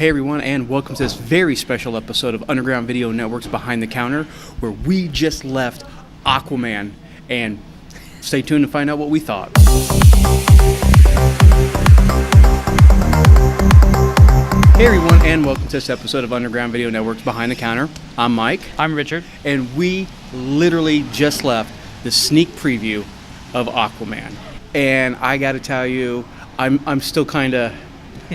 Hey everyone, and welcome to this very special episode of Underground Video Network's Behind the Counter, where we just left Aquaman, and stay tuned to find out what we thought. Hey everyone, and welcome to this episode of Underground Video Network's Behind the Counter. I'm Mike. I'm Richard. And we literally just left the sneak preview of Aquaman. And I gotta tell you, I'm still kind of...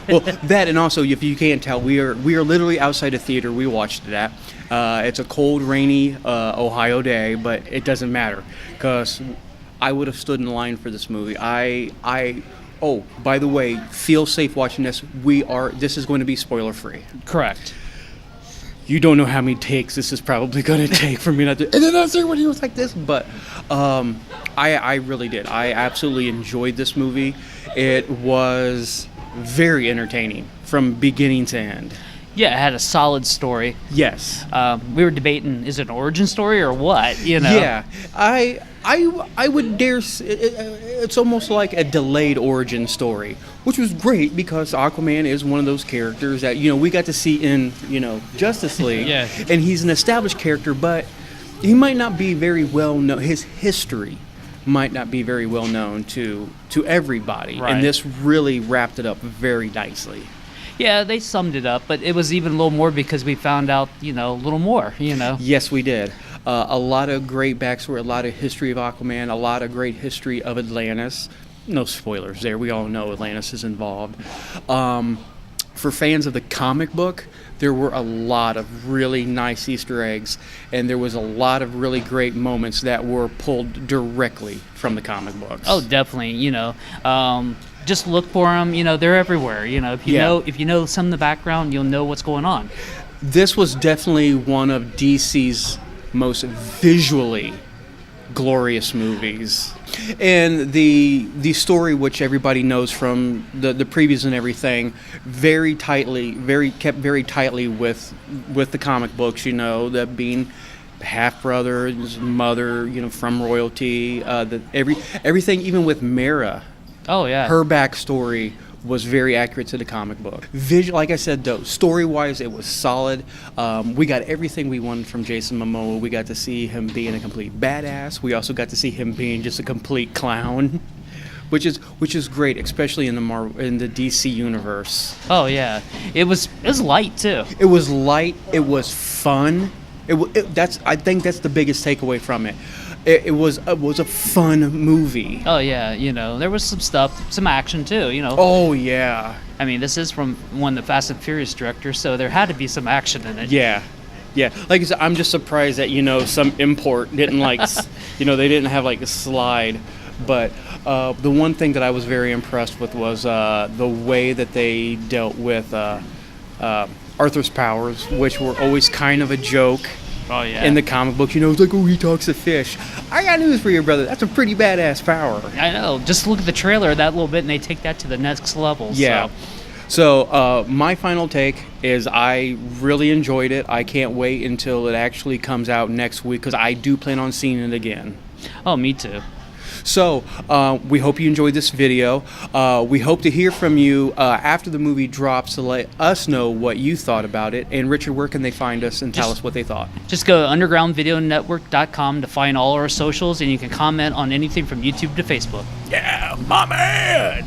Well, that, and also, if you can't tell, we are literally outside a theater we watched it at. It's a cold, rainy Ohio day, but it doesn't matter, because I would have stood in line for this movie. Oh, by the way, feel safe watching this. This is going to be spoiler free. Correct. You don't know how many takes this is probably going to take for me not to. And then not say when he was like this, but I really did. I absolutely enjoyed this movie. It was very entertaining from beginning to end. Yeah, it had a solid story. Yes. We were debating, is it an origin story or what? You know. Yeah, I would dare. It's almost like a delayed origin story, which was great because Aquaman is one of those characters that we got to see in Justice League. Yeah. And he's an established character, but he might not be very well known. His history might not be very well known to everybody. Right. And this really wrapped it up very nicely. Yeah, they summed it up, but it was even a little more because we found out, a little more, Yes, we did. A lot of great backstory, a lot of history of Aquaman, a lot of great history of Atlantis. No spoilers there. We all know Atlantis is involved. For fans of the comic book, there were a lot of really nice Easter eggs, and there was a lot of really great moments that were pulled directly from the comic books. Oh, definitely. Just look for them. They're everywhere. If you know some of the background, you'll know what's going on. This was definitely one of DC's most visually glorious movies. And the story, which everybody knows from the previews and everything, kept very tightly with the comic books. That being half brother, his mother, from royalty. Everything, even with Mara. Oh yeah. Her backstory was very accurate to the comic book. Like I said, though, story-wise, it was solid. We got everything we wanted from Jason Momoa. We got to see him being a complete badass. We also got to see him being just a complete clown, which is great, especially in the DC universe. Oh yeah, it was light too. It was light. It was fun. I think that's the biggest takeaway from it. It was a fun movie. Oh yeah, there was some action too. Oh yeah. I mean, this is from one of the Fast and Furious directors, so there had to be some action in it. Yeah. Like I said, I'm just surprised that some import didn't they didn't have a slide. But the one thing that I was very impressed with was the way that they dealt with Arthur's powers, which were always kind of a joke. Oh, yeah. In the comic books, it's like, oh, he talks to fish. I got news for you, brother. That's a pretty badass power. I know. Just look at the trailer that little bit, and they take that to the next level. Yeah. So my final take is I really enjoyed it. I can't wait until it actually comes out next week, because I do plan on seeing it again. Oh, me too. So we hope you enjoyed this video. We hope to hear from you after the movie drops to let us know what you thought about it. And Richard, where can they find us and tell us what they thought? Just go to undergroundvideonetwork.com to find all our socials, and you can comment on anything from YouTube to Facebook. Yeah, my man!